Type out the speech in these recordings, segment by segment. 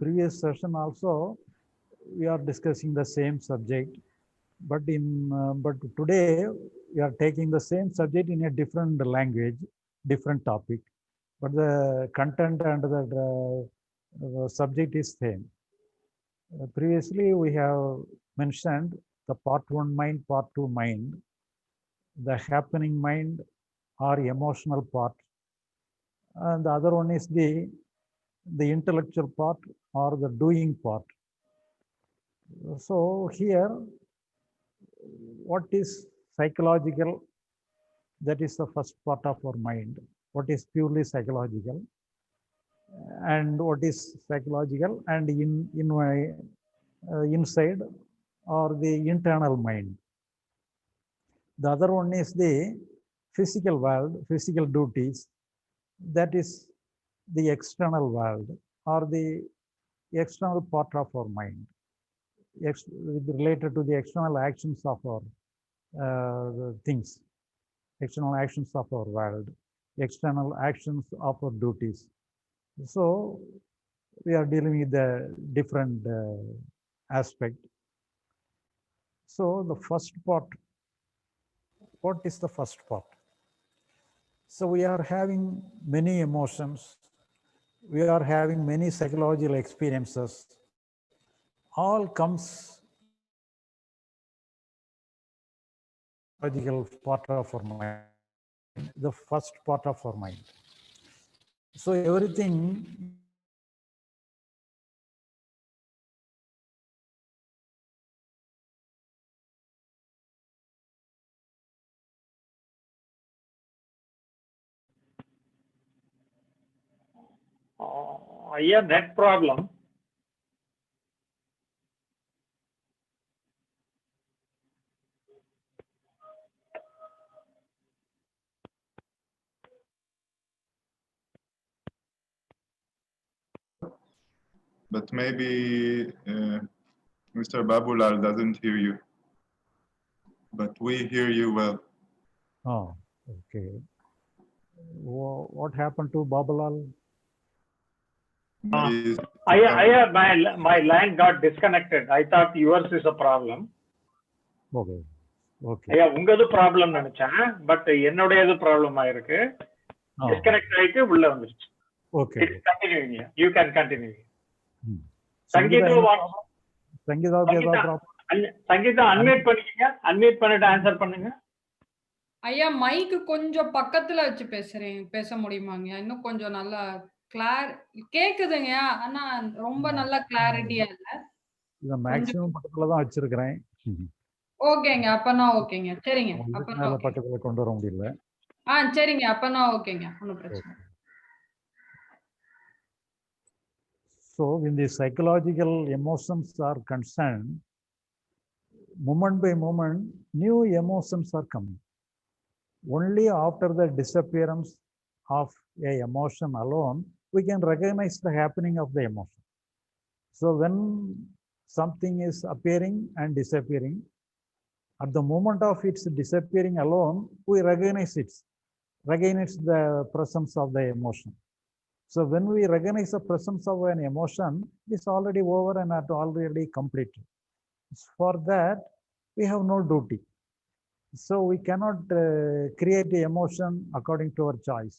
previous session also, we are discussing the same subject, but today we are taking the same subject in a different language, different topic, but the content and the subject is same. Previously, we have mentioned the part one mind, part two mind, the happening mind or emotional part, and the other one is the intellectual part or the doing part. So here, what is psychological? That is the first part of our mind. What is purely psychological, and what is psychological and in my inside or the internal mind. The other one is the physical world, physical duties. That is the external world or the external part of our mind, related to the external actions of our things, external actions of our world, external actions of our duties. So we are dealing with the different aspect. So the first part, what is the first part? So we are having many emotions, we are having many psychological experiences, all comes psychological part of our mind, the first part of our mind. So everything Yeah, that problem. But maybe Mr. Babulal doesn't hear you. But we hear you well. Oh, okay. What happened to Babalal? My line got disconnected. I thought yours is a problem. Okay. Okay. ஐயா உங்கது problem நினைச்சேன், but என்னுடையது problem ஆயிருக்கு. Disconnect ஆயிட்டு உள்ள வந்துருச்சு. Okay. கண்டினியூங்க. You can continue. Sangeetha Sangeetha unmute பண்ணிக்கங்க. அன்மியூட் பண்ணிட்டு ஆன்சர் பண்ணுங்க. ஐயா மைக் கொஞ்சம் பக்கத்துல வச்சு பேச முடியுமாங்க? இன்னும் கொஞ்சம் நல்லா கேக்குதுங்க, ஆனா ரொம்ப நல்ல கிளாரிட்டியா இல்ல. இத மேக்ஸिमम பக்கத்துல தான் வச்சிருக்கேன். ஓகேங்க, அப்பனா ஓகேங்க. சரிங்க, அப்பனா பக்கத்துல கொண்டு வர முடியல. சரிங்க, அப்பனா ஓகேங்க, ஒண்ணும் பிரச்சனை. So when the psychological emotions are concerned, moment by moment, new emotions are coming. Only after the disappearance of a emotion alone, we can recognize the happening of the emotion. So when something is appearing and disappearing, at the moment of its disappearing alone, we recognize the presence of the emotion. So when we recognize the presence of an emotion, it's already over and already completed. For that, we have no duty. So we cannot create the emotion according to our choice.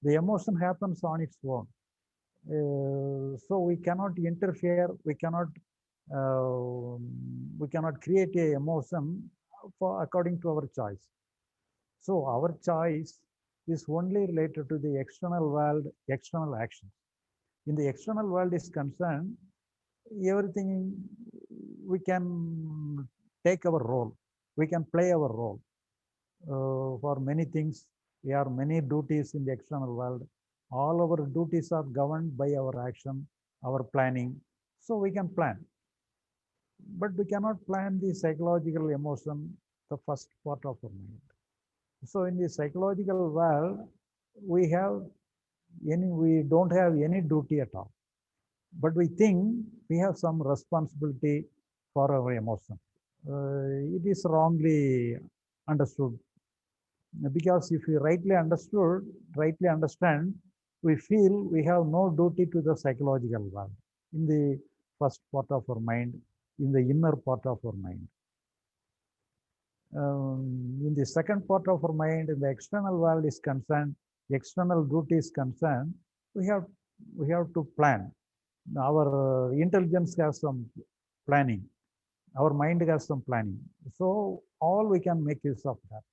The emotion happens on its own. So we cannot interfere. We cannot create a emotion according to our choice. So our choice is only related to the external world, external actions. In the external world is concerned, everything we can take our role. We can play our role for many things. We have many duties in the external world. All our duties are governed by our action, our planning. So we can plan. But we cannot plan the psychological emotion, the first part of our mind. So in the psychological world, we don't have any duty at all. But we think we have some responsibility for our emotion. It is wrongly understood. Because if we rightly understand, we feel we have no duty to the psychological world. in the first part of our mind, in the inner part of our mind. In the second part of our mind, in the external world is concerned, the external duty is concerned, we have to plan. Our intelligence has some planning. Our mind has some planning. So all we can make use of that.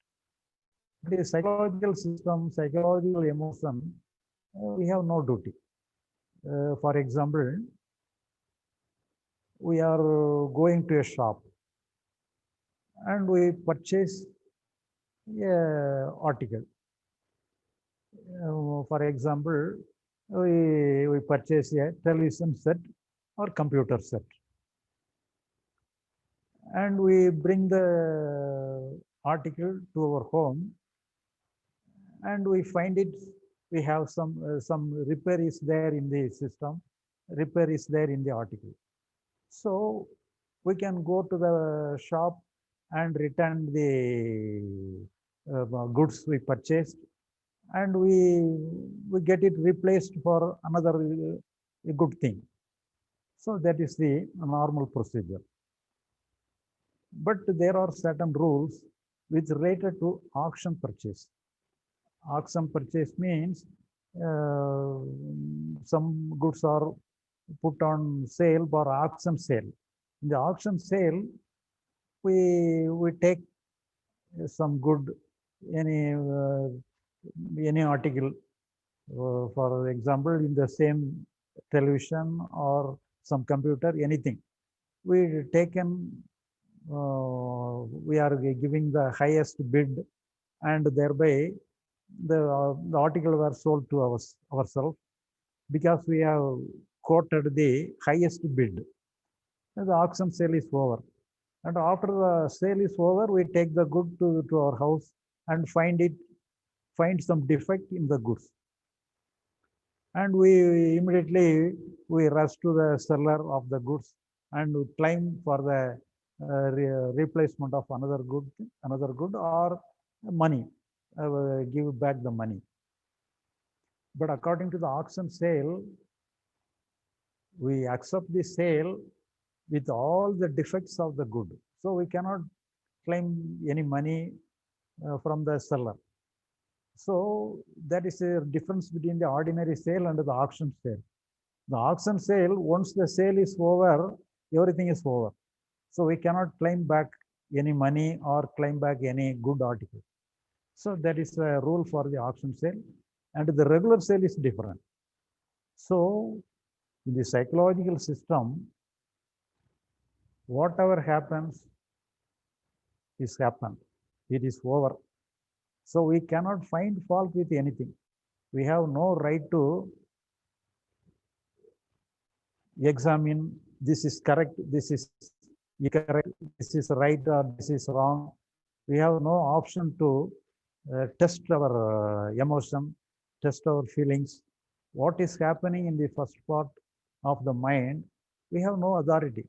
The psychological system, psychological emotion, we have no duty. For example, we are going to a shop and we purchase a article. For example, we purchase a television set or computer set. And we bring the article to our home and we find it, we have some repair is there in the system, repair is there in the article. So we can go to the shop and return the goods we purchased, and we get it replaced for another good thing. So that is the normal procedure. But there are certain rules which related to auction purchase. Auction purchase means some goods are put on sale for auction sale. In the auction sale, we take some good, any article, for example, in the same television or some computer, anything. We taken, we are giving the highest bid, and thereby the article were sold to ourselves because we have quoted the highest bid. And the auction sale is over. And after the sale is over, we take the good to our house and find some defect in the goods. And we immediately rush to the seller of the goods and claim for the replacement of another good or money, give back the money. But according to the auction sale, we accept the sale with all the defects of the good. So we cannot claim any money from the seller. So that is a difference between the ordinary sale and the auction sale. The auction sale, once the sale is over, everything is over. So we cannot claim back any money or claim back any good article. So that is a rule for the auction sale, and the regular sale is different. So in the psychological system, whatever happens is happened. It is over. So we cannot find fault with anything. We have no right to examine this is correct, this is incorrect, this is right or this is wrong. We have no option to test our emotion, test our feelings. What is happening in the first part of the mind, we have no authority.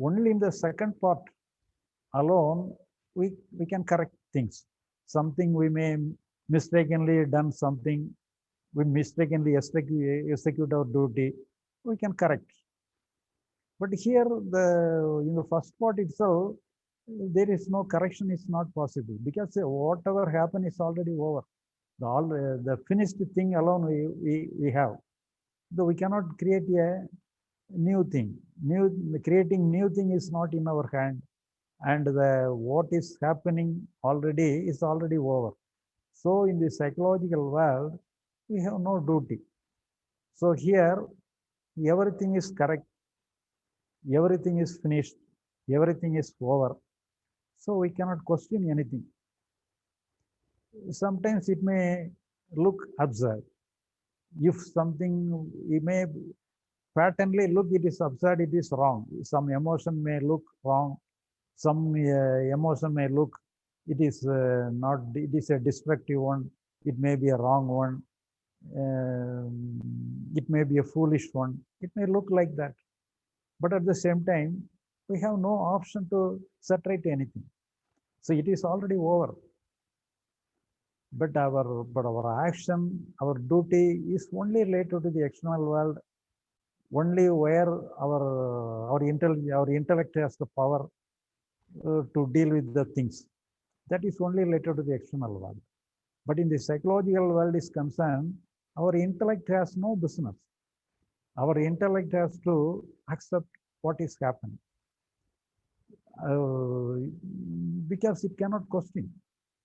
Only in the second part alone, we can correct things. Something we may mistakenly done something, we mistakenly execute our duty, we can correct. But here, in the first part itself, there is no correction, is not possible, because whatever happened is already over. The finished thing alone we have. Though we cannot create a new thing. Creating new thing is not in our hand, and what is happening already is already over. So in the psychological world, we have no duty. So here, everything is correct, everything is finished, everything is over. So we cannot question anything. Sometimes it may look absurd. If something, it may patently look, it is absurd, it is wrong. Some emotion may look wrong. Some emotion may look, it is not, it is a destructive one. It may be a wrong one. It may be a foolish one. It may look like that. But at the same time, we have no option to separate anything. So it is already over. But our action, our duty is only related to the external world. only where our intellect has the power to deal with the things. That is only related to the external world. But in the psychological world is concerned, our intellect has no business. Our intellect has to accept what is happening because it cannot question.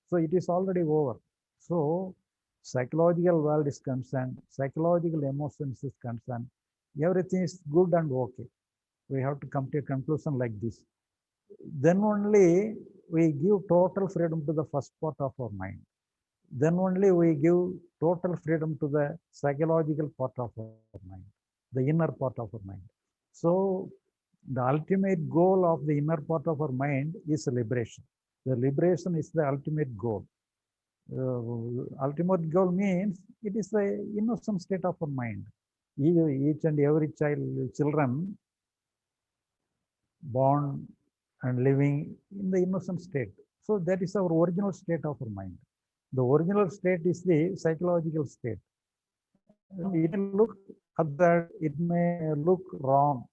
So it is already over. So psychological world is concerned, psychological emotions is concerned, everything is good and okay. We have to come to a conclusion like this. Then only we give total freedom to the first part of our mind. Then only we give total freedom to the psychological part of our mind, the inner part of our mind. So the ultimate goal of the inner part of our mind is liberation. The liberation is the ultimate goal. Ultimate goal means it is the innocent state of our mind. Each and every children born and living in the innocent state. So that is our original state of our mind. The original state is the psychological state. It may look absurd, it may look wrong,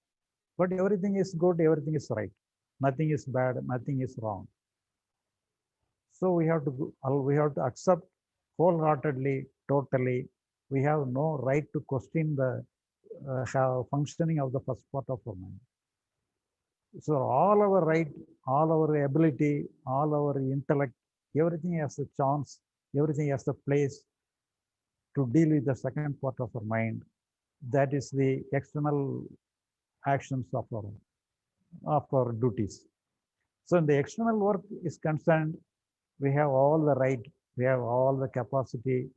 but everything is good, everything is right. Nothing is bad, nothing is wrong. So we have to accept wholeheartedly, totally. We have no right to question the functioning of the first part of our mind. So all our right, all our ability, all our intellect, everything has a chance, everything has a place to deal with the second part of our mind. That is the external actions of our duties. So in the external work is concerned, we have all the right, we have all the capacity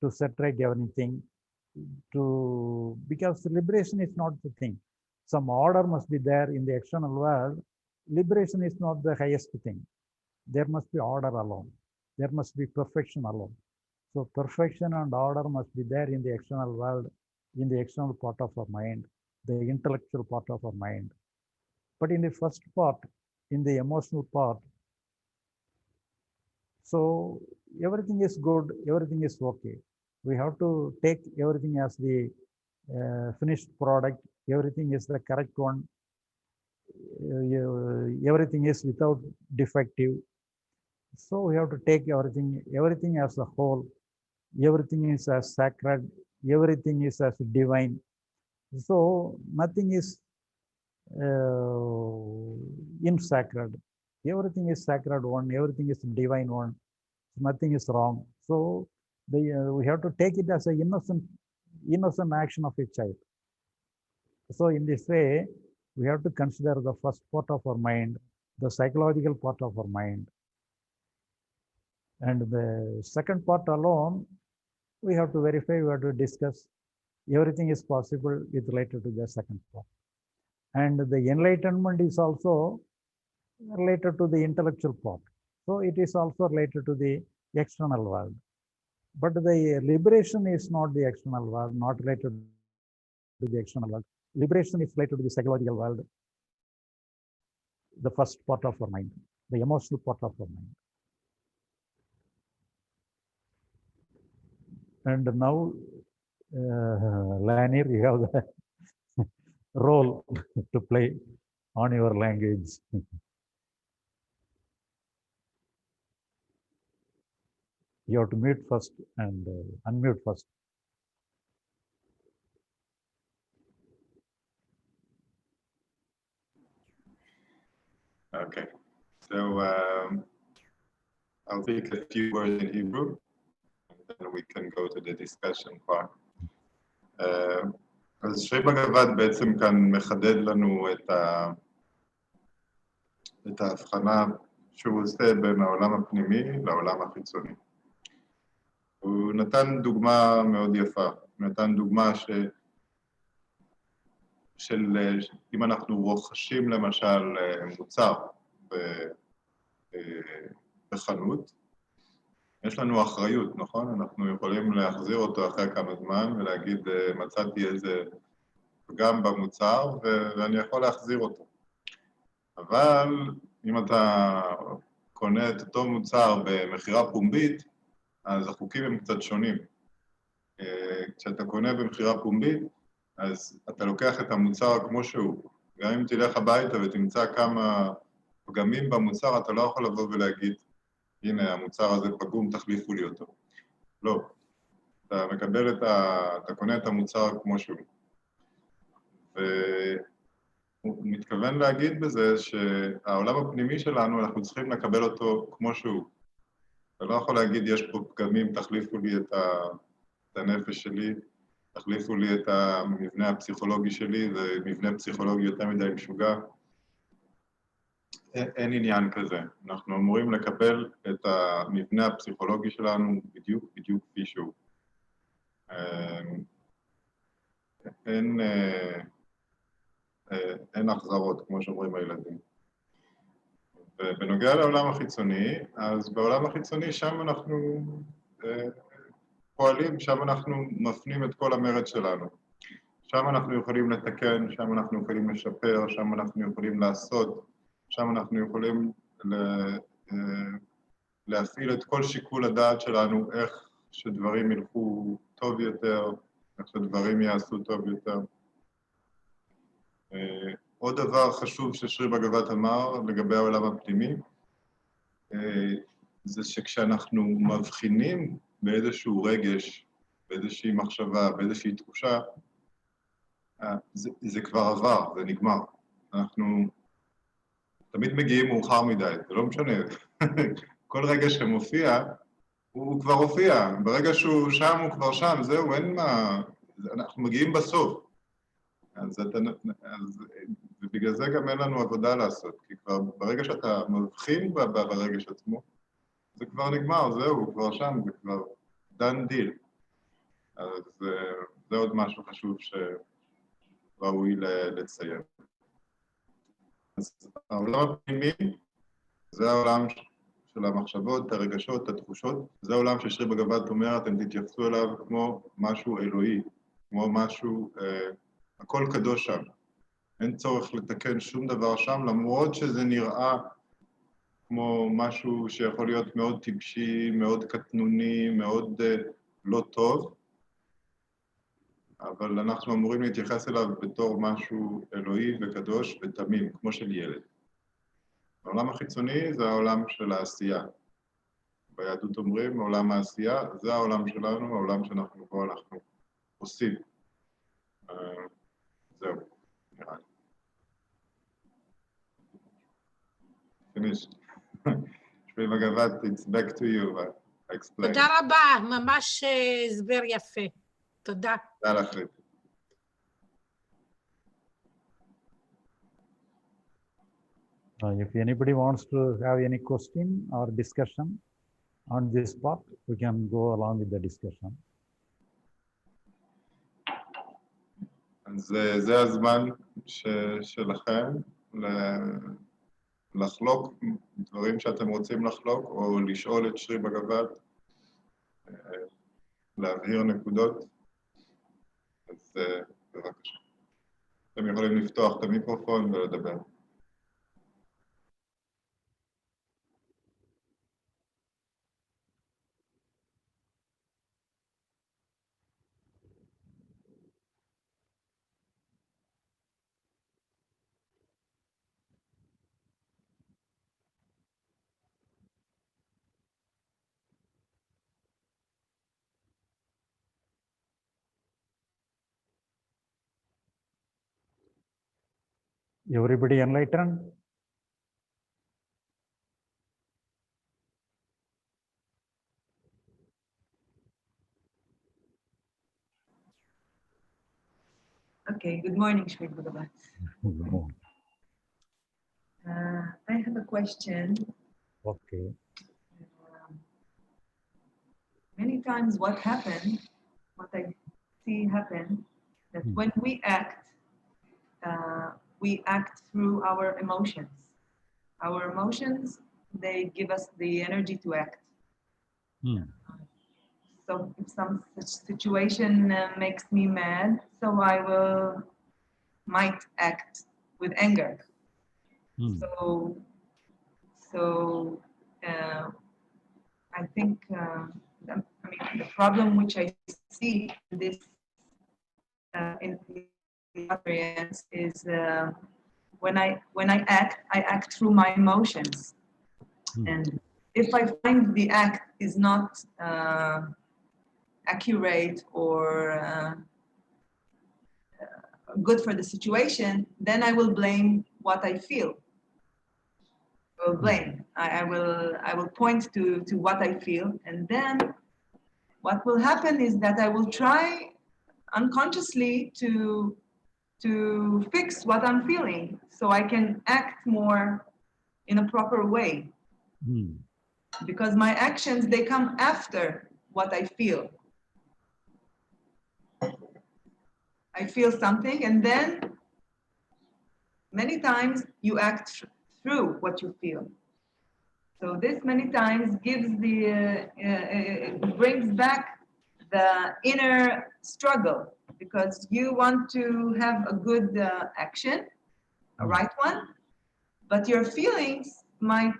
to set right everything, because liberation is not the thing. Some order must be there in the external world. Liberation is not the highest thing. There must be order alone. There must be perfection alone. So perfection and order must be there in the external world, in the external part of our mind, the intellectual part of our mind. But in the first part, in the emotional part, so everything is good, everything is okay. We have to take everything as the finished product. Everything is the correct one. Everything is without defective. So we have to take everything as a whole. Everything is as sacred. Everything is as divine. So nothing is insacred. Everything is sacred one. Everything is divine one. Nothing is wrong. So we have to take it as an innocent action of a child. So in this way, we have to consider the first part of our mind, the psychological part of our mind. And the second part alone, we have to verify, we have to discuss. Everything is possible with related to the second part. And the enlightenment is also related to the intellectual part. So it is also related to the external world. But the liberation is not the external world, not related to the external world. Liberation is related to the psychological world, the first part of our mind, the emotional part of our mind. And now, Lanir, you have the role to play on your language. You have to mute first and unmute first. Okay, so I'll take a few words in Hebrew, and then we can go to the discussion part. אז שרי בגבת בעצם כאן מחדד לנו את ההבחנה שהוא עושה בין העולם הפנימי לעולם החיצוני. הוא נתן דוגמה מאוד יפה, הוא נתן דוגמה של אם אנחנו רוכשים למשל מוצר בחנות, יש לנו אחריות, נכון? אנחנו יכולים להחזיר אותו אחרי כמה זמן ולהגיד מצאתי איזה פגם במוצר ואני יכול להחזיר אותו. אבל אם אתה קונה את אותו מוצר במחירה פומבית, אז החוקים הם קצת שונים. כשאתה קונה במחירה פומבית, אז אתה לוקח את המוצר כמו שהוא. גם אם תלך הביתה ותמצא כמה פגמים במוצר, אתה לא יכול לבוא ולהגיד, הנה, המוצר הזה פגום, תחליפו לי אותו. לא. אתה מקבל אתה קונה את המוצר כמו שהוא. והוא מתכוון להגיד בזה שהעולם הפנימי שלנו, אנחנו צריכים לקבל אותו כמו שהוא. אתה לא יכול להגיד, יש פה פגמים, תחליפו לי את הנפש שלי, תחליפו לי את המבנה הפסיכולוגי שלי, זה מבנה פסיכולוגי יותר מדי משוגע. אין עניין כזה. אנחנו אמורים לקבל את המבנה הפסיכולוגי שלנו בדיוק כפי שהוא. אין החזרות, כמו שאומרים הילדים. ובנוגע לעולם החיצוני, אז בעולם החיצוני שם אנחנו פועלים, שם אנחנו מפנים את כל המרד שלנו. שם אנחנו יכולים לתקן, שם אנחנו יכולים לשפר, שם אנחנו יכולים לעשות, שם אנחנו יכולים להפעיל את כל שיקול הדעת שלנו, איך שדברים ילכו טוב יותר, איך שדברים יעשו טוב יותר. עוד דבר חשוב ששרי בגבת אמר לגבי העולם הפנימי, זה שכשאנחנו מבחינים באיזשהו רגש, באיזושהי מחשבה, באיזושהי תחושה, זה כבר עבר, זה נגמר. אנחנו תמיד מגיעים מאוחר מדי, זה לא משנה. כל רגע שמופיע, הוא כבר הופיע. ברגע שהוא שם, הוא כבר שם, זהו, אין מה... אנחנו מגיעים בסוף. ובגלל זה גם אין לנו עבודה לעשות, כי כבר ברגע שאתה מבחין ברגש עצמו, זה כבר נגמר, זהו, הוא כבר שם, זה כבר done deal. אז זה עוד משהו חשוב שראוי לציין. אז העולם הפנימי זה העולם של המחשבות, הרגשות, התחושות, זה העולם ששרי בגבת אומר, אתם תתייחסו אליו כמו משהו אלוהי, כמו משהו, הכל קדוש שם. אין צורך לתקן שום דבר שם, למרות שזה נראה כמו משהו שיכול להיות מאוד טיפשי, מאוד קטנוני, מאוד לא טוב, אבל אנחנו אמורים להתייחס אליו בתור משהו אלוהי וקדוש ותמים, כמו של ילד. העולם החיצוני זה העולם של העשייה. ביהדות אומרים, עולם העשייה, זה העולם שלנו, העולם שאנחנו פה אנחנו עושים. זהו, נראה לי. Finished. שמי בגבת, it's back to you, I explain. תודה רבה, ממש הסבר יפה. תודה. תודה לך. If anybody wants to have any question or discussion on this part, we can go along with the discussion. אז זה הזמן שלכם לחלוק דברים שאתם רוצים לחלוק, או לשאול את שרי בגבת, להבהיר נקודות. אז בבקשה. אתם יכולים לפתוח את המיקרופון ולדבר. Everybody enlightened? Okay, good morning, Shri Bagavath. I have a question. Okay. Many times what I see happen, that when we act through our emotions. Our emotions, they give us the energy to act. So if some such situation makes me mad, so I might act with anger. So I think, the problem which I see in experience is when I act through my emotions. And if I find the act is not accurate or good for the situation, then I will blame what I feel. I will blame. I will point to what I feel, and then what will happen is that I will try unconsciously to fix what I'm feeling, so I can act more in a proper way. Because my actions, they come after what I feel. I feel something, and then many times you act through what you feel. So this many times gives brings back the inner struggle, because you want to have a good action, a right one, but your feelings might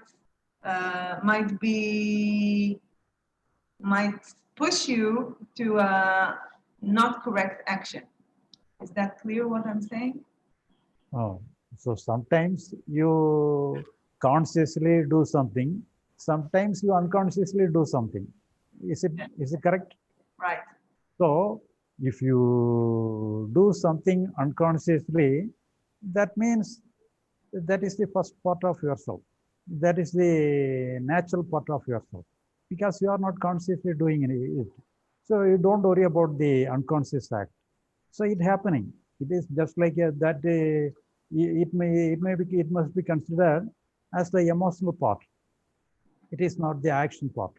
push you to a not correct action. Is that clear what I'm saying? Oh, so sometimes you consciously do something, sometimes you unconsciously do something. Is it correct? Right. So if you do something unconsciously, that means that is the first part of yourself. That is the natural part of yourself, because you are not consciously doing it. So you don't worry about the unconscious act. So it happening. It is just like that. It must be considered as the emotional part. It is not the action part.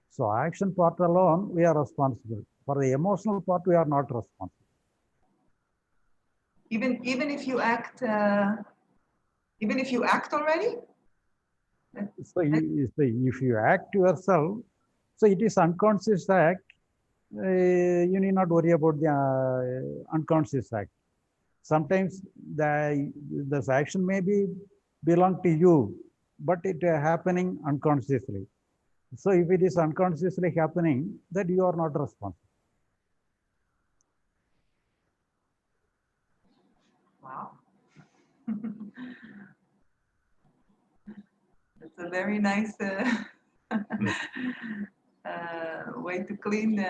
So action part alone, we are responsible. For the emotional part, we are not responsible. Even if you act already. So if you act yourself, so it is unconscious act. You need not worry about the unconscious act. Sometimes this action may belong to you, but it happening unconsciously. So if it is unconsciously happening, that you are not responsible. Wow. It's a very nice way to clean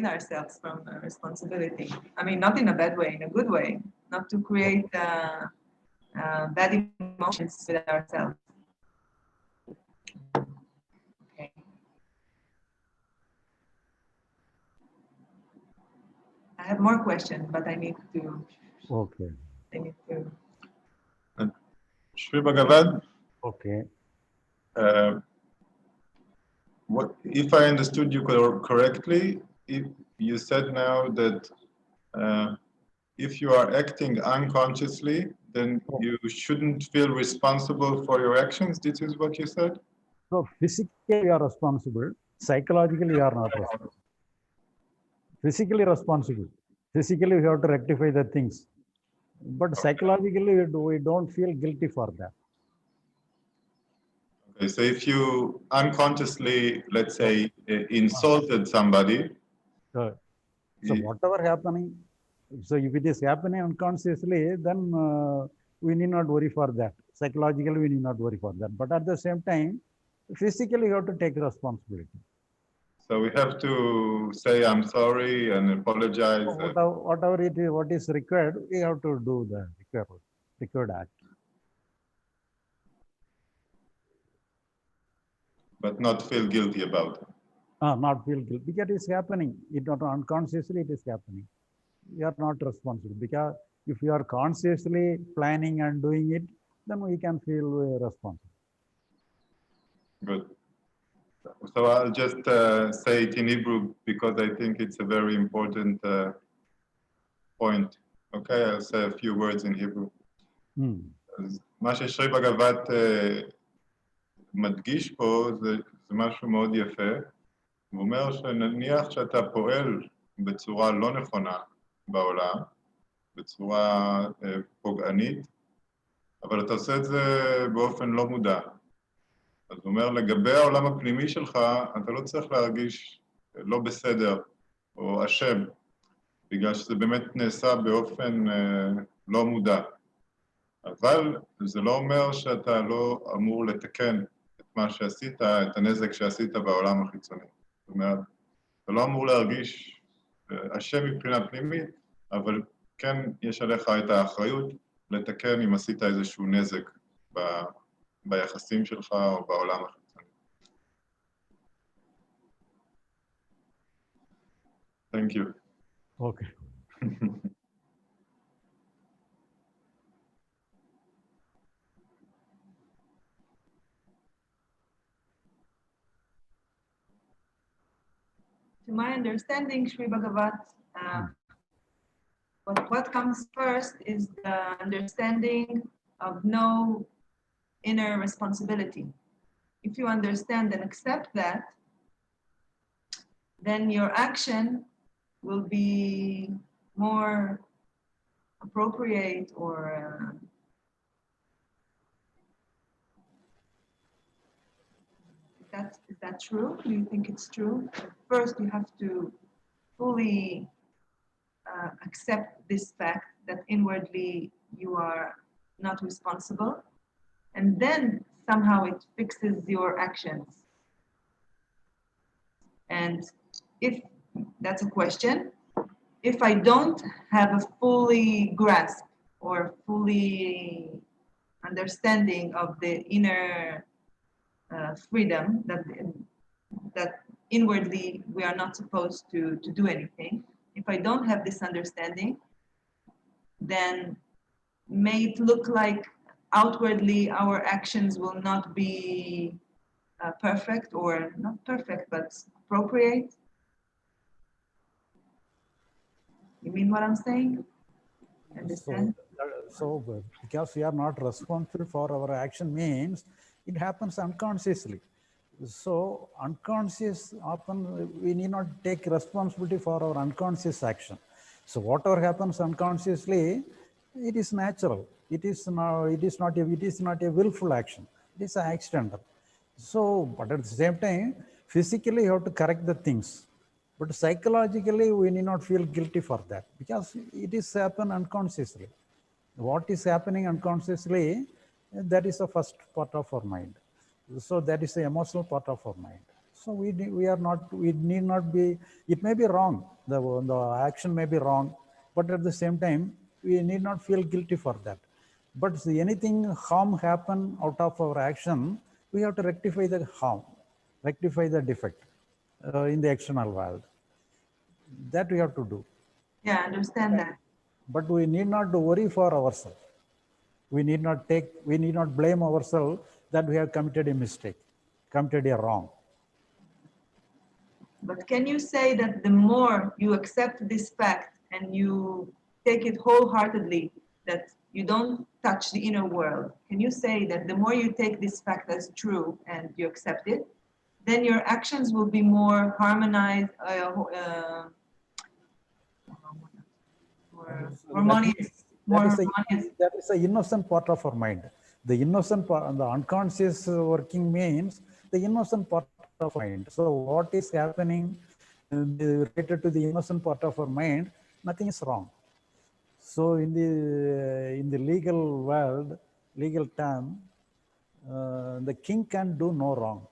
ourselves from responsibility. I mean, not in a bad way, in a good way, not to create bad emotions with ourselves. Okay. I have more questions, but I need to. Okay. Shri Bagavath, Okay. what if I understood you correctly? If you said now that if you are acting unconsciously, then you shouldn't feel responsible for your actions. This is what you said? So physically you are responsible, psychologically you are not responsible. Physically responsible. Physically you have to rectify the things. But psychologically we don't feel guilty for that. Okay, so if you unconsciously, let's say, insulted somebody. So whatever happening, so if it is happening unconsciously, then we need not worry for that. Psychologically, we need not worry for that. But at the same time, physically, you have to take responsibility. So we have to say, I'm sorry and apologize. Whatever it is, what is required, we have to do the required act. But not feel guilty about it. Not feel guilty, because it is happening. It not unconsciously, it is happening. You are not responsible, because if you are consciously planning and doing it, then we can feel responsible. Good. So I'll just say it in Hebrew because I think it's a very important point. Okay, I'll say a few words in Hebrew. אז מה ששרי בגבת מדגיש פה זה משהו מאוד יפה. הוא אומר שנניח שאתה פועל בצורה לא נכונה בעולם, בצורה פוגענית, אבל אתה עושה את זה באופן לא מודע. אז הוא אומר, לגבי העולם הפנימי שלך, אתה לא צריך להרגיש לא בסדר או אשם, בגלל שזה באמת נעשה באופן לא מודע. אבל זה לא אומר שאתה לא אמור לתקן את מה שעשית, את הנזק שעשית בעולם החיצוני. זאת אומרת, אתה לא אמור להרגיש אשם מבחינה פנימית, אבל כן יש עליך את האחריות לתקן אם עשית איזשהו נזק ביחסים שלך או בעולם החיצוני. Thank you. Okay. To my understanding, Sri Bagavath, what comes first is the understanding of no inner responsibility. If you understand and accept that, then your action will be more appropriate or is that true? Do you think it's true? First, you have to fully accept this fact that inwardly you are not responsible, and then somehow it fixes your actions. And if that's a question, if I don't have a fully grasp or fully understanding of the inner freedom that inwardly we are not supposed to do anything, if I don't have this understanding, then may it look like outwardly our actions will not be perfect, or not perfect, but appropriate. You mean what I'm saying? Understand? So because we are not responsible for our action means it happens unconsciously. So unconscious, often we need not take responsibility for our unconscious action. So whatever happens unconsciously, it is natural. It is not a willful action. It is an accidental. So, but at the same time, physically you have to correct the things. But psychologically, we need not feel guilty for that because it is happen unconsciously. What is happening unconsciously, that is the first part of our mind. So that is the emotional part of our mind. So we need not be, it may be wrong, the action may be wrong, but at the same time, we need not feel guilty for that. But anything harm happen out of our action, we have to rectify the harm, rectify the defect in the external world. That we have to do. Yeah, I understand that. But we need not worry for ourselves. We need not blame ourselves that we have committed a mistake, committed a wrong. But can you say that the more you accept this fact and you take it wholeheartedly, that you don't touch the inner world, can you say that the more you take this fact as true and you accept it, then your actions will be more harmonized, harmonious? That is the innocent part of our mind. The innocent part, the unconscious working means the innocent part of our mind. So what is happening related to the innocent part of our mind, nothing is wrong. So in the legal world, legal term, the king can do no wrong.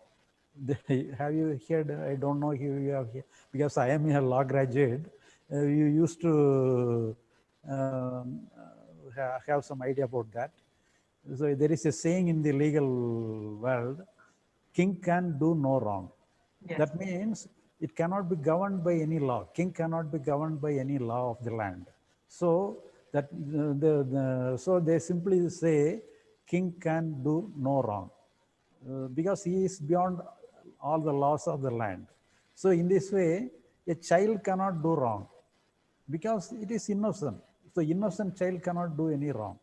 Have you heard? I don't know if you have heard, because I am a law graduate. You used to have some idea about that. So there is a saying in the legal world, king can do no wrong. Yes. That means it cannot be governed by any law. King cannot be governed by any law of the land. So that so they simply say king can do no wrong because he is beyond all the laws of the land. So in this way, a child cannot do wrong because it is innocent. So innocent child cannot do any wrong.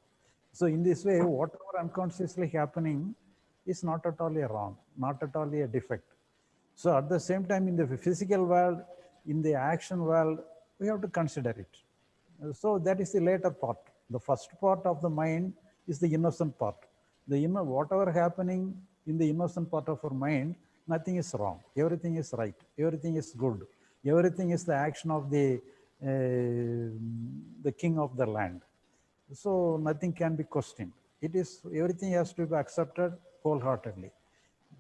So in this way, whatever unconsciously happening is not at all a wrong, not at all a defect. So at the same time, in the physical world, in the action world, we have to consider it. So that is the later part. The first part of the mind is the innocent part. Whatever happening in the innocent part of our mind, nothing is wrong. Everything is right. Everything is good. Everything is the action of the king of the land. So nothing can be questioned. It is, everything has to be accepted wholeheartedly.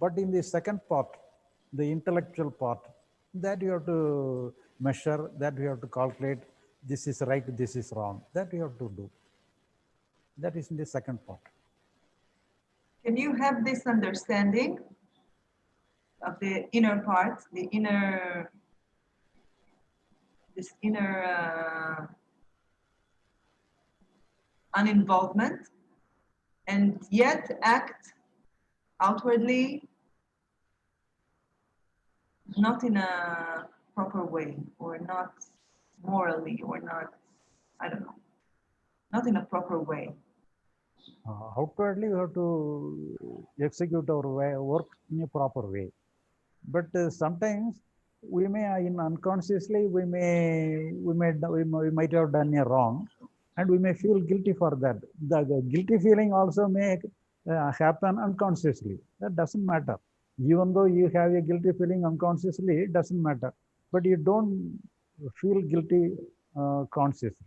But in the second part, the intellectual part, that you have to measure, that you have to calculate, this is right, this is wrong, that you have to do. That is in the second part. Can you have this understanding of the inner part, the inner, this inner uninvolvement, and yet act outwardly not in a proper way, or not morally, or not, I don't know, not in a proper way? Outwardly, we have to execute our work in a proper way. But sometimes we may, unconsciously, we might have done a wrong, and we may feel guilty for that. The guilty feeling also may happen unconsciously. That doesn't matter. Even though you have a guilty feeling unconsciously, it doesn't matter. But you don't feel guilty consciously.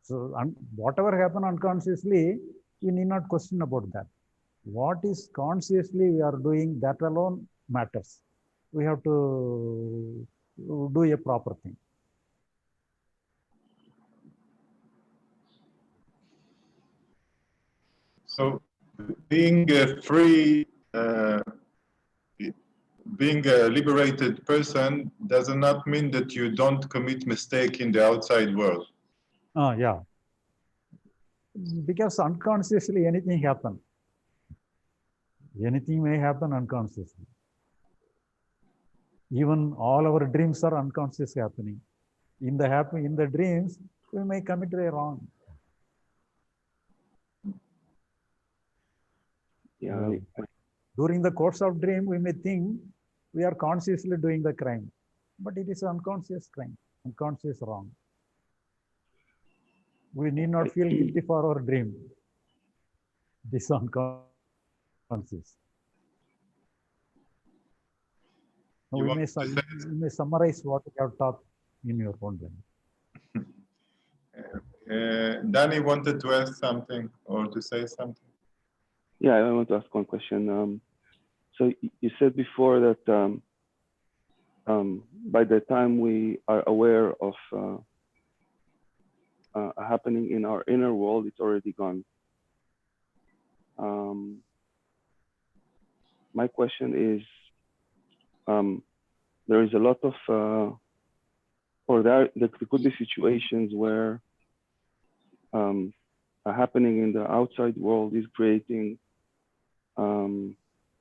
So whatever happened unconsciously, you need not question about that. What is consciously we are doing, that alone matters. We have to do a proper thing. So being free, being a liberated person does not mean that you don't commit mistake in the outside world. Yeah. Because unconsciously anything happen. Anything may happen unconsciously. Even all our dreams are unconscious happening. In the dreams, we may commit a wrong. Yeah. During the course of dream, we may think we are consciously doing the crime, but it is unconscious crime, unconscious wrong. We need not feel guilty for our dream. This unconscious. Now we may summarize what we have talked in your own language. Danny wanted to ask something or to say something. Yeah, I want to ask one question. So you said before that by the time we are aware of happening in our inner world, it's already gone. My question is, there is a lot of, or there could be situations where happening in the outside world is creating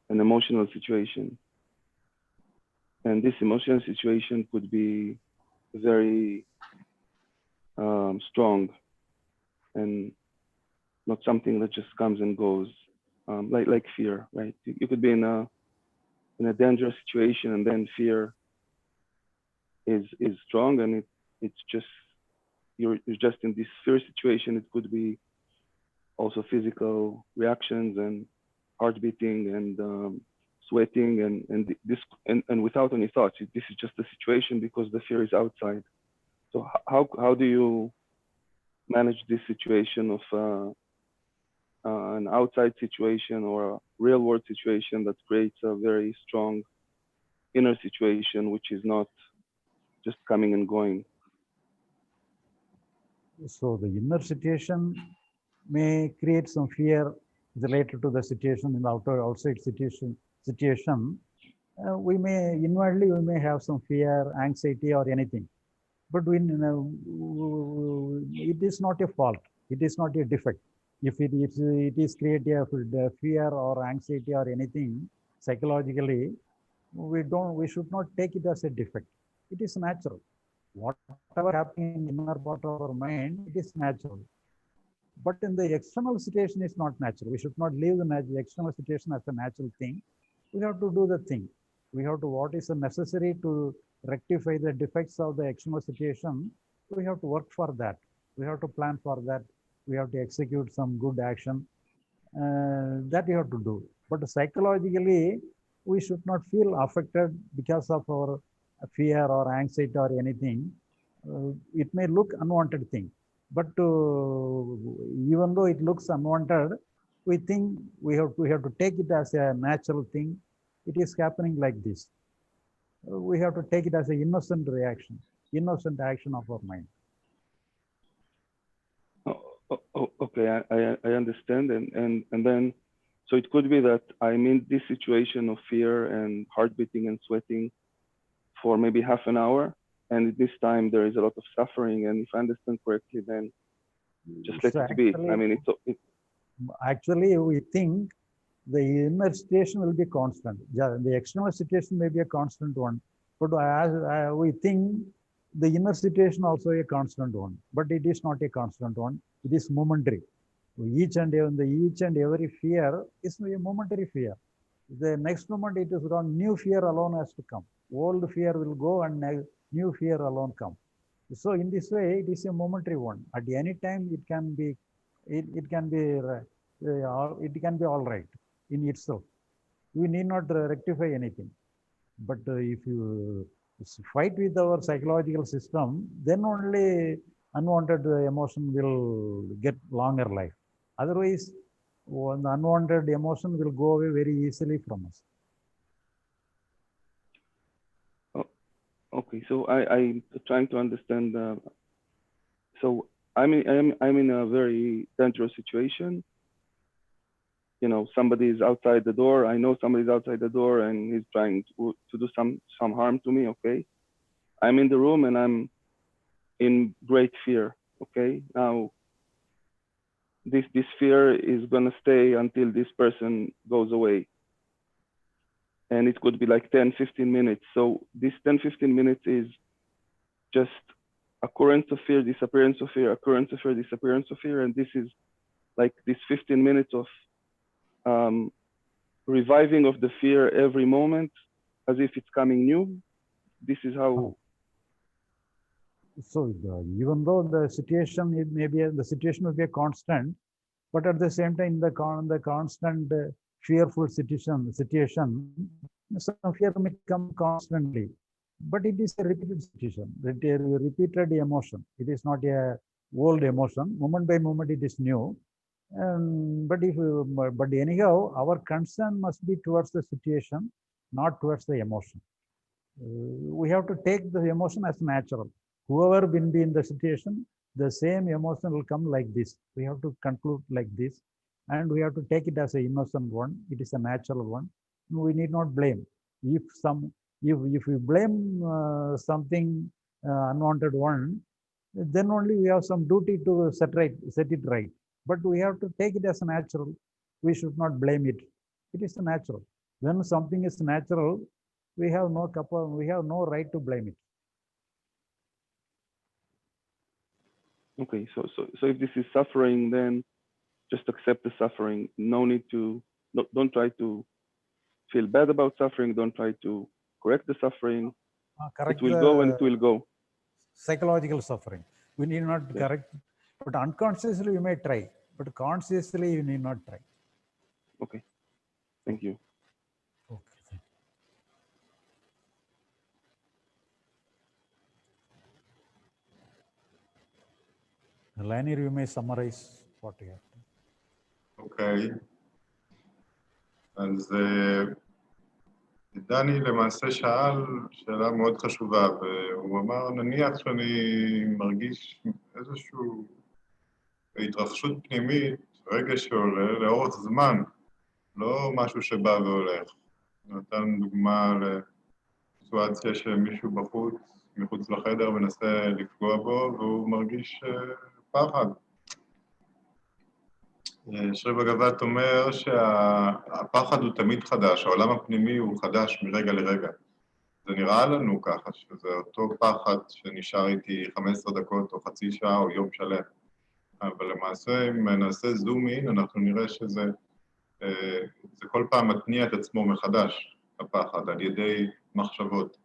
an emotional situation. And this emotional situation could be very strong and not something that just comes and goes, like fear, right? You could be in a dangerous situation, and then fear is strong, and it's just you're just in this fear situation. It could be also physical reactions and heart beating and sweating and without any thoughts. This is just a situation because the fear is outside. So how do you manage this situation of an outside situation or a real world situation that creates a very strong inner situation, which is not just coming and going? So the inner situation may create some fear related to the situation in the outside situation. We may inwardly have some fear, anxiety, or anything, but it is not a fault. It is not a defect. If it is creating a fear or anxiety or anything psychologically, we should not take it as a defect. It is natural. Whatever happening in the inner part of our mind, it is natural. But in the external situation, it's not natural. We should not leave the external situation as a natural thing. We have to do the thing. We have to, what is necessary to rectify the defects of the external situation, we have to work for that. We have to plan for that. We have to execute some good action. That we have to do. But psychologically, we should not feel affected because of our fear or anxiety or anything, it may look unwanted thing. But even though it looks unwanted, we think we have to take it as a natural thing. It is happening like this. We have to take it as an innocent reaction, innocent action of our mind. Okay, I understand, and then, so it could be that I'm in this situation of fear and heart beating and sweating for maybe half an hour, and at this time there is a lot of suffering, and if I understand correctly, then just let it be. I mean, actually, we think the inner situation will be constant. The external situation may be a constant one, but as we think the inner situation also a constant one, but it is not a constant one. It is momentary. Each and every fear is a momentary fear. The next moment it is gone. New fear alone has to come. Old fear will go and new fear alone come. So in this way, it is a momentary one. At any time, it can be all right in itself. We need not rectify anything. But if you fight with our psychological system, then only unwanted emotion will get longer life. Otherwise, the unwanted emotion will go away very easily from us. Okay, so I'm trying to understand. So I'm in a very dangerous situation. You know, somebody is outside the door. I know somebody's outside the door and he's trying to do some harm to me. Okay, I'm in the room and I'm in great fear. Okay, now this fear is gonna stay until this person goes away. And it could be like 10, 15 minutes. So this 10, 15 minutes is just occurrence of fear, disappearance of fear, occurrence of fear, disappearance of fear. And this is like this 15 minutes of reviving of the fear every moment as if it's coming new. This is how. So even though the situation the situation will be a constant, but at the same time, the constant fearful situation, some fear may come constantly, but it is a repeated situation, a repeated emotion. It is not a old emotion. Moment by moment, it is new. But anyhow, our concern must be towards the situation, not towards the emotion. We have to take the emotion as natural. Whoever will be in the situation, the same emotion will come like this. We have to conclude like this, and we have to take it as an innocent one. It is a natural one. We need not blame. If we blame something unwanted one, then only we have some duty to set it right. But we have to take it as a natural. We should not blame it. It is a natural. When something is natural, we have no right to blame it. Okay, so if this is suffering, then just accept the suffering. No need to, don't try to feel bad about suffering. Don't try to correct the suffering. It will go and it will go. Psychological suffering. We need not correct, but unconsciously we may try, but consciously you need not try. Okay, thank you. Okay. Lanier, you may summarize what you have to. אוקיי. אז דני למעשה שאל שאלה מאוד חשובה, והוא אמר, נניח שאני מרגיש איזושהי התרחשות פנימית, רגע שעולה לאורך זמן, לא משהו שבא והולך. נתן דוגמה לסיטואציה שמישהו בחוץ, מחוץ לחדר, מנסה לפגוע בו, והוא מרגיש פחד. שרי בגבת אומר שהפחד הוא תמיד חדש, העולם הפנימי הוא חדש מרגע לרגע. זה נראה לנו ככה, שזה אותו פחד שנשאר איתי 15 דקות או חצי שעה או יום שלם. אבל למעשה, אם נעשה זום אין, אנחנו נראה שזה זה כל פעם מתניע את עצמו מחדש, הפחד, על ידי מחשבות,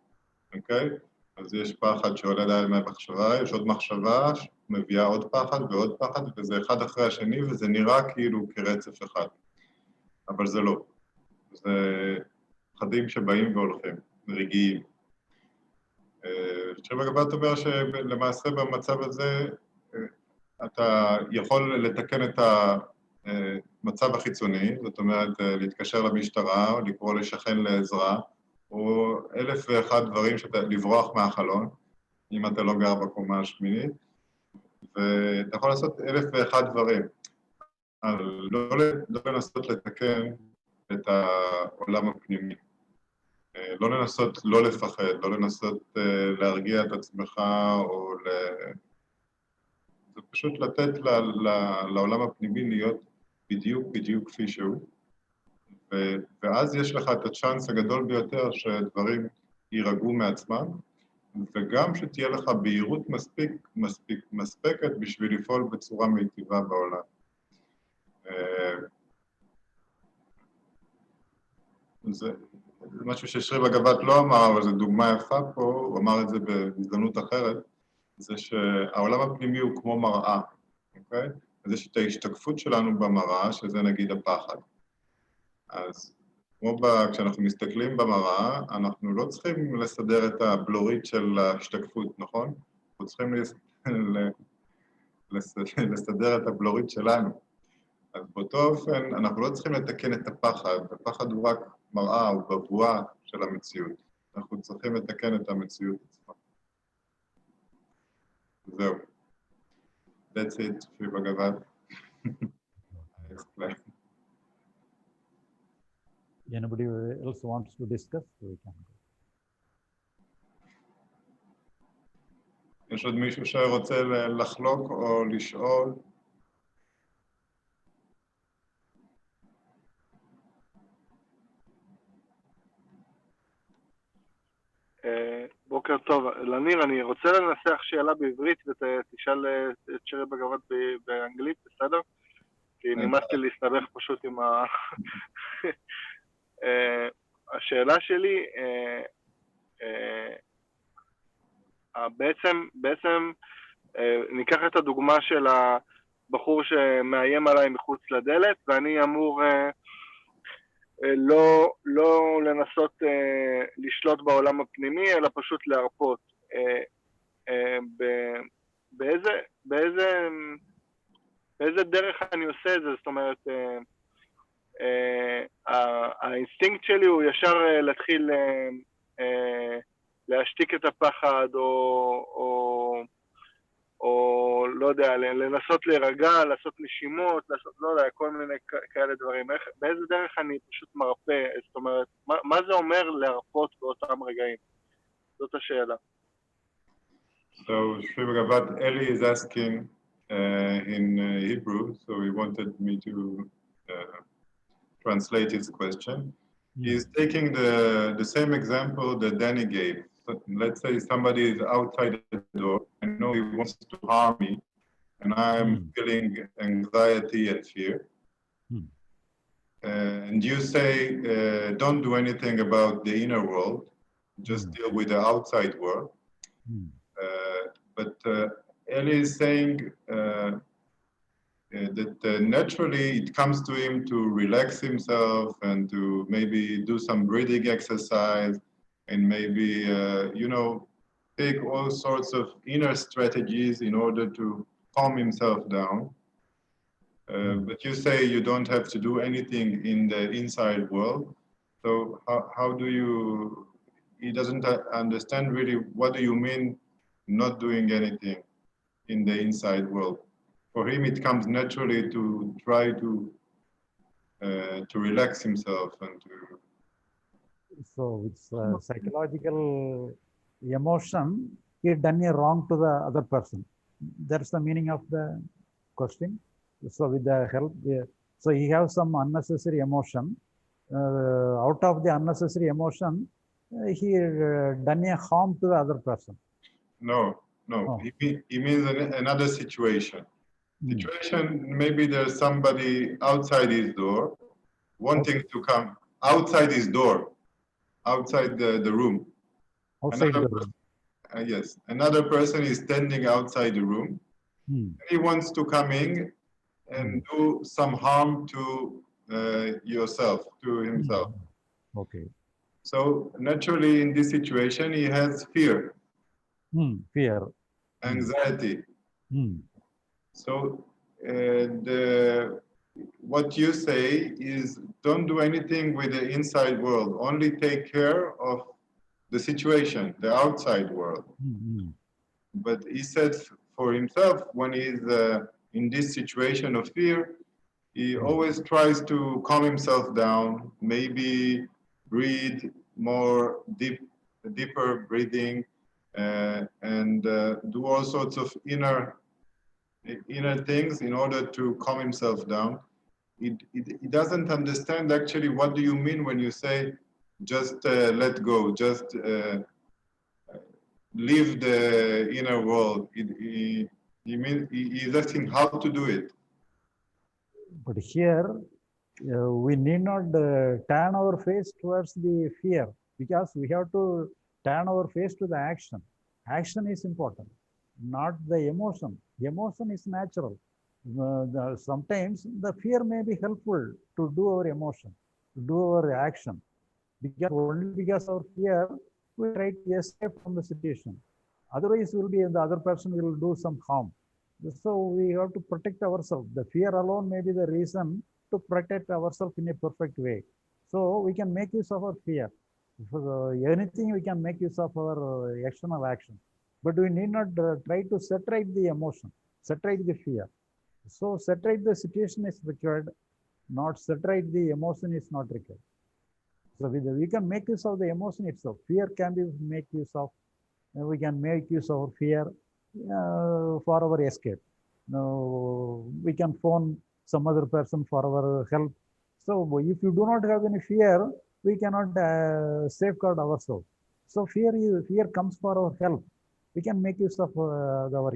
אוקיי? אז יש פחד שעולה מהמחשבה, יש עוד מחשבה שמביאה עוד פחד ועוד פחד, וזה אחד אחרי השני, וזה נראה כאילו כרצף אחד. אבל זה לא. זה פחדים שבאים והולכים, רגעיים. שיר בגבת אומר שלמעשה במצב הזה אתה יכול לתקן את המצב החיצוני, זאת אומרת להתקשר למשטרה או לקרוא לשכן לעזרה, או 1001 דברים לברוח מהחלון, אם אתה לא גר בקומה השמינית, ואתה יכול לעשות 1001 דברים. לא לנסות לתקן את העולם הפנימי. לא לנסות לא לפחד, לא לנסות להרגיע את עצמך, או זה פשוט לתת לעולם הפנימי להיות בדיוק כפי שהוא, ואז יש לך את הצ'אנס הגדול ביותר שדברים יירגעו מעצמם, וגם שתהיה לך בהירות מספקת בשביל לפעול בצורה מיטיבה בעולם. זה משהו ששרי בגבת לא אמר, אבל זו דוגמה יפה פה, הוא אמר את זה בהזדמנות אחרת, זה שהעולם הפנימי הוא כמו מראה, אוקיי? אז יש את ההשתקפות שלנו במראה, שזה נגיד הפחד. אז כמו כשאנחנו מסתכלים במראה, אנחנו לא צריכים לסדר את הבלורית של ההשתקפות, נכון? אנחנו צריכים לסדר את הבלורית שלנו. אז באותו אופן, אנחנו לא צריכים לתקן את הפחד, הפחד הוא רק מראה, הוא בבואה של המציאות. אנחנו צריכים לתקן את המציאות עצמה. זהו. That's it, שרי בגבת. Anybody else wants to discuss? We can go. יש עוד מישהו שרוצה לחלוק או לשאול? בוקר טוב. לניר, אני רוצה לנסח שאלה בעברית ותשאל את שרי בגבת באנגלית, בסדר? כי נמאס לי להסתבך פשוט עם השאלה שלי, בעצם ניקח את הדוגמה של הבחור שמאיים עליי מחוץ לדלת, ואני אמור לא לנסות לשלוט בעולם הפנימי, אלא פשוט להרפות. באיזה דרך אני עושה את זה? זאת אומרת, האינסטינקט שלי הוא ישר להתחיל להשתיק את הפחד, או לא יודע, לנסות להירגע, לעשות נשימות, לעשות, לא יודע, כל מיני כאלה דברים. באיזה דרך אני פשוט מרפא? זאת אומרת, מה זה אומר להרפות באותם רגעים? זאת השאלה. So, Shri Bhagavat, Eli is asking in Hebrew, so he wanted me to translate his question. He's taking the same example that Danny gave. So let's say somebody is outside the door, I know he wants to harm me, and I'm feeling anxiety and fear. And you say, don't do anything about the inner world, just deal with the outside world. But Eli is saying that naturally it comes to him to relax himself and to maybe do some breathing exercise and maybe, you know, take all sorts of inner strategies in order to calm himself down. But you say you don't have to do anything in the inside world. So how do you, he doesn't understand really what do you mean not doing anything in the inside world. For him, it comes naturally to try to relax himself and to. So it's psychological emotion. He done a wrong to the other person. That's the meaning of the question. So with the help, so he has some unnecessary emotion. Out of the unnecessary emotion, he done a harm to the other person. No. He means another situation. Situation, maybe there's somebody outside his door wanting to come outside his door, outside the room. Outside the room. Yes, another person is standing outside the room. He wants to come in and do some harm to yourself, to himself. Okay. So naturally in this situation, he has fear. Fear. anxiety. So what you say is don't do anything with the inside world, only take care of the situation, the outside world. But he said for himself, when he's in this situation of fear, he always tries to calm himself down, maybe breathe more deeper breathing, and do all sorts of inner things in order to calm himself down. He doesn't understand actually what do you mean when you say just let go, just leave the inner world. He's asking how to do it. But here, we need not turn our face towards the fear, because we have to turn our face to the action. Action is important, not the emotion. The emotion is natural. Sometimes the fear may be helpful to do our emotion, to do our action. Because only because of fear, we try to escape from the situation. Otherwise, the other person will do some harm. So we have to protect ourselves. The fear alone may be the reason to protect ourselves in a perfect way. So we can make use of our fear. For anything, we can make use of our external action. But we need not try to separate the emotion, separate the fear. So separate the situation is required, not separate the emotion is not required. So we can make use of the emotion itself. Fear can be make use of. We can make use of fear for our escape. We can phone some other person for our help. So if you do not have any fear, we cannot safeguard ourselves. So fear comes for our help. We can make use of our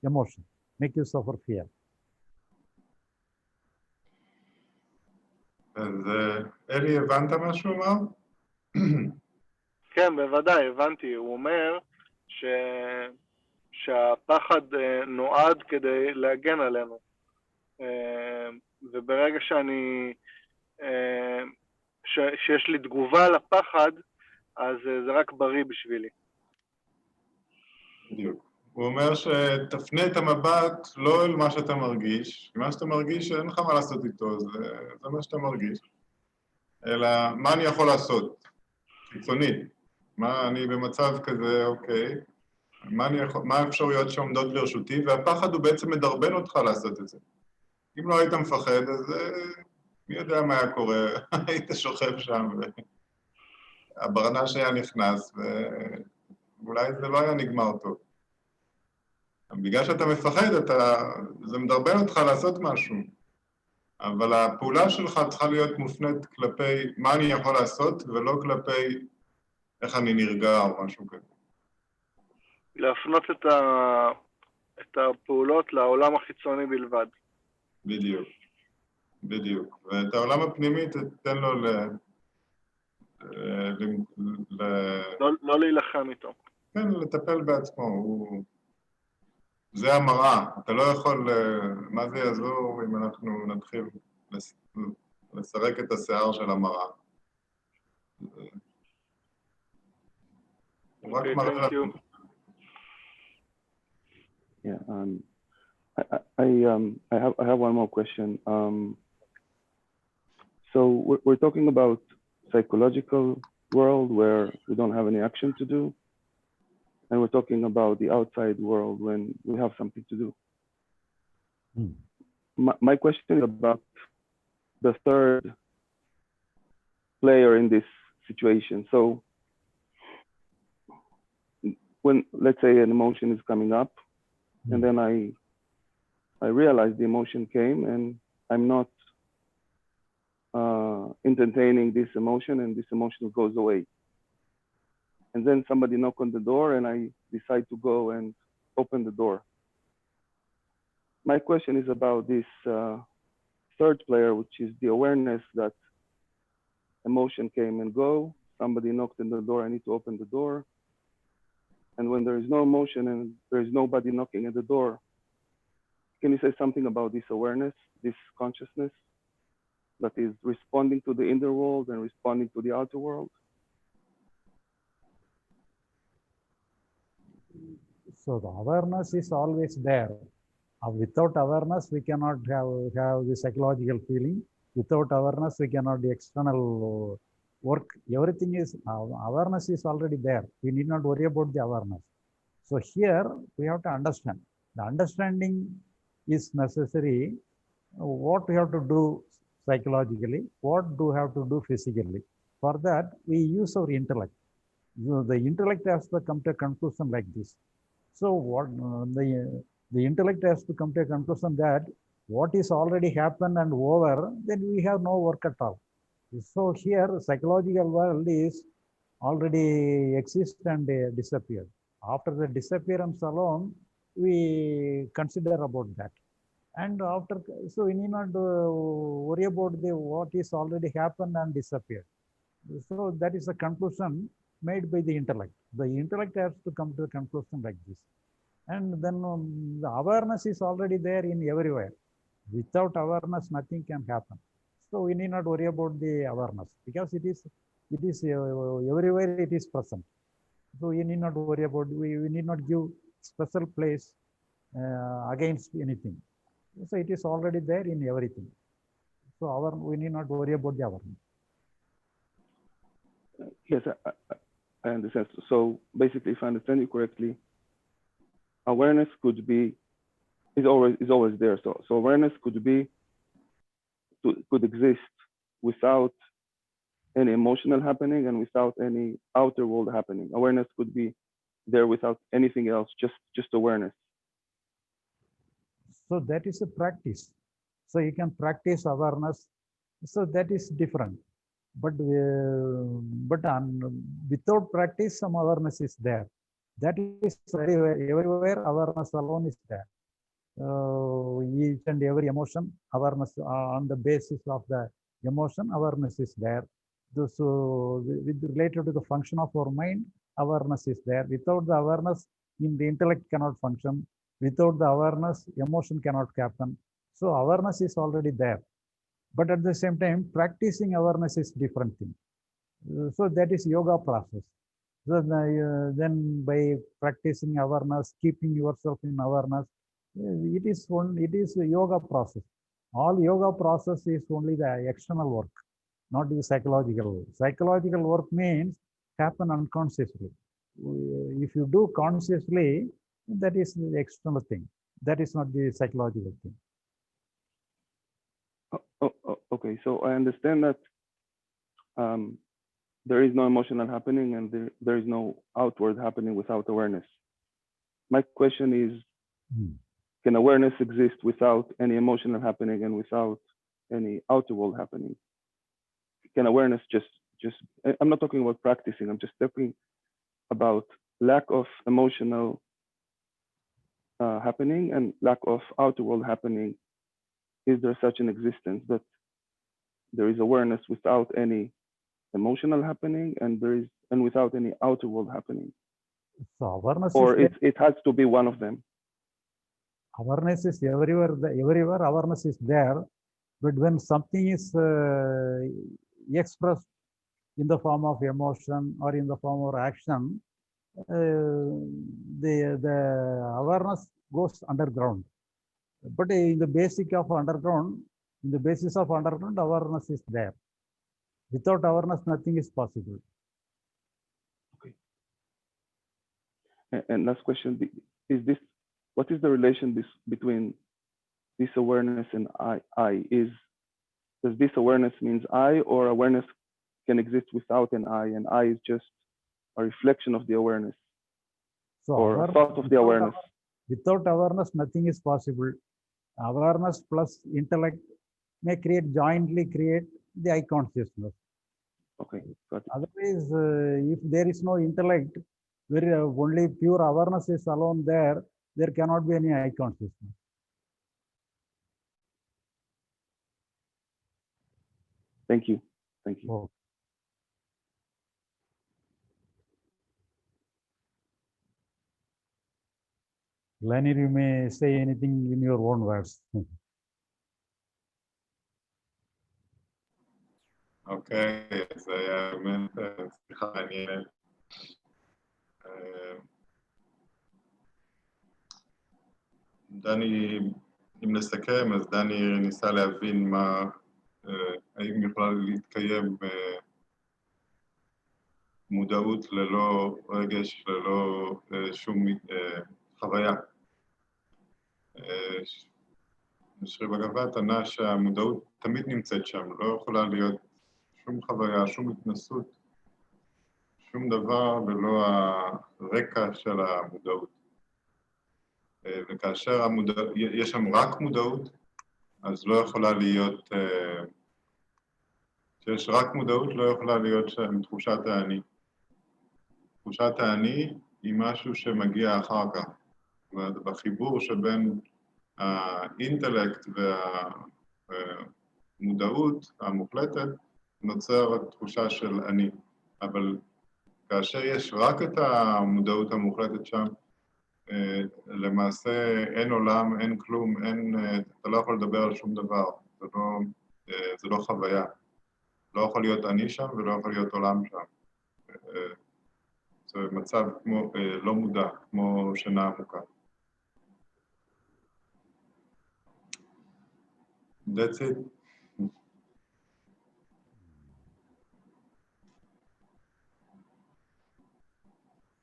emotion, make use of our fear. אז אלי, הבנת מה שהוא אמר? כן, בוודאי, הבנתי. הוא אומר שהפחד נועד כדי להגן עלינו. וברגע שיש לי תגובה לפחד, אז זה רק בריא בשבילי. בדיוק. הוא אומר שתפנה את המבט לא אל מה שאתה מרגיש, מה שאתה מרגיש אין לך מה לעשות איתו, זה מה שאתה מרגיש, אלא מה אני יכול לעשות, חיצונית, מה אני במצב כזה, אוקיי, מה האפשרויות שעומדות לרשותי, והפחד הוא בעצם מדרבן אותך לעשות את זה. אם לא היית מפחד, אז מי יודע מה היה קורה, היית שוכב שם, והברנש היה נכנס, ואולי זה לא היה נגמר טוב. בגלל שאתה מפחד, זה מדרבן אותך לעשות משהו, אבל הפעולה שלך צריכה להיות מופנית כלפי מה אני יכול לעשות, ולא כלפי איך אני נרגע או משהו כזה. להפנות את הפעולות לעולם החיצוני בלבד. בדיוק, בדיוק. ואת העולם הפנימי תתן לו לא להילחם איתו. כן, לטפל בעצמו. זה המראה. אתה לא יכול, מה זה יעזור אם אנחנו נתחיל לסרק את השיער של המראה. הוא רק מראה לנו. Yeah, I have one more question. So we're talking about psychological world where we don't have any action to do, and we're talking about the outside world when we have something to do. My question is about the third player in this situation. So when, let's say, an emotion is coming up, and then I realize the emotion came and I'm not entertaining this emotion, and this emotion goes away. And then somebody knock on the door and I decide to go and open the door. My question is about this third player, which is the awareness that emotion came and go. Somebody knocked on the door, I need to open the door. And when there is no emotion and there is nobody knocking at the door, can you say something about this awareness, this consciousness that is responding to the inner world and responding to the outer world? So the awareness is always there. Without awareness, we cannot have the psychological feeling. Without awareness, we cannot the external work. Everything is, awareness is already there. We need not worry about the awareness. So here we have to understand. The understanding is necessary. What we have to do psychologically, what do we have to do physically. For that, we use our intellect. The intellect has to come to a conclusion like this. So what the intellect has to come to a conclusion that what is already happened and over, then we have no work at all. So here, psychological world is already exist and disappeared. After the disappearance alone, we consider about that. And after, so we need not worry about the what is already happened and disappeared. So that is a conclusion made by the intellect. The intellect has to come to a conclusion like this. And then the awareness is already there in everywhere. Without awareness, nothing can happen. So we need not worry about the awareness because it is everywhere it is present. So we need not worry about, we need not give special place against anything. So it is already there in everything. So we need not worry about the awareness. Yes, I understand. So basically, if I understand you correctly, awareness could be is always there. So awareness could exist without any emotional happening and without any outer world happening. Awareness could be there without anything else, just awareness. So that is a practice. So you can practice awareness. So that is different. But without practice, some awareness is there. That is everywhere awareness alone is there. Each and every emotion, awareness on the basis of the emotion, awareness is there. So related to the function of our mind, awareness is there. Without the awareness, in the intellect cannot function. Without the awareness, emotion cannot happen. So awareness is already there. But at the same time, practicing awareness is different thing. So that is yoga process. So then by practicing awareness, keeping yourself in awareness, it is a yoga process. All yoga process is only the external work, not the psychological work. Psychological work means happen unconsciously. If you do consciously, that is the external thing. That is not the psychological thing. Okay, so I understand that there is no emotional happening and there is no outward happening without awareness. My question is, can awareness exist without any emotional happening and without any outer world happening? Can awareness just, I'm not talking about practicing, I'm just talking about lack of emotional happening and lack of outer world happening. Is there such an existence that there is awareness without any emotional happening and without any outer world happening? So awareness or is it has to be one of them? Awareness is everywhere. Everywhere awareness is there, but when something is expressed in the form of emotion or in the form of action, the awareness goes underground. But in the basis of underground, awareness is there. Without awareness, nothing is possible. Okay. And last question: what is the relation between this awareness and I? Does this awareness means I, or awareness can exist without an I, and I is just a reflection of the awareness, so or a thought of the awareness? Without awareness, nothing is possible. Awareness plus intellect may jointly create the I consciousness. Okay, got it. Otherwise, if there is no intellect, where only pure awareness is alone there cannot be any I consciousness. Thank you. Thank you. Oh. Lenny, you may say anything in your own words. אוקיי, זה היה באמת שיחה מעניינת. דני, אם נסכם, אז דני ניסה להבין מה, האם יכולה להתקיים מודעות ללא רגש, ללא שום חוויה. שרי בגבת ענה שהמודעות תמיד נמצאת שם, לא יכולה להיות שום חוויה, שום התנסות, שום דבר ללא הרקע של המודעות. וכאשר יש שם רק מודעות, אז לא יכולה להיות, כשיש רק מודעות לא יכולה להיות שם תחושת האני. תחושת האני היא משהו שמגיע אחר כך. זאת אומרת, בחיבור שבין האינטלקט והמודעות המוחלטת נוצרת תחושה של אני. אבל כאשר יש רק את המודעות המוחלטת שם, למעשה אין עולם, אין כלום, אתה לא יכול לדבר על שום דבר, זה לא חוויה. לא יכול להיות אני שם ולא יכול להיות עולם שם. זה מצב כמו, לא מודע, כמו שינה עמוקה. That's it.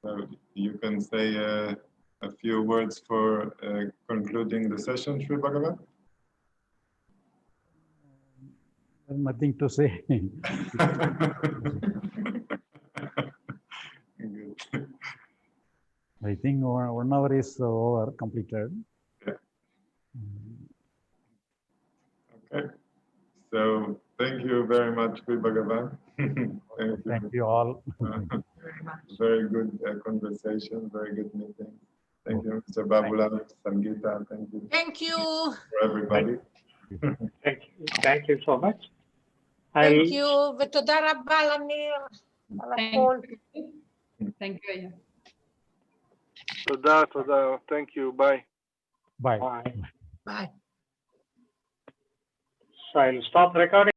So you can say a few words for concluding the session, Shri Bagavath? Nothing to say. Good. I think 1 hour is over, completed. Yeah. Okay. So thank you very much, Shri Bagavath. Thank you all. Very much. Very good conversation, very good meeting. Thank you, Mr. Babula, Sangeeta. Thank you Thank you. for everybody. Thank you so much. Thank you. ותודה רבה לניר על הכל. Thank you, Aya. תודה, תודה. Thank you. Bye. Bye. Bye. ביי. So I'll stop recording.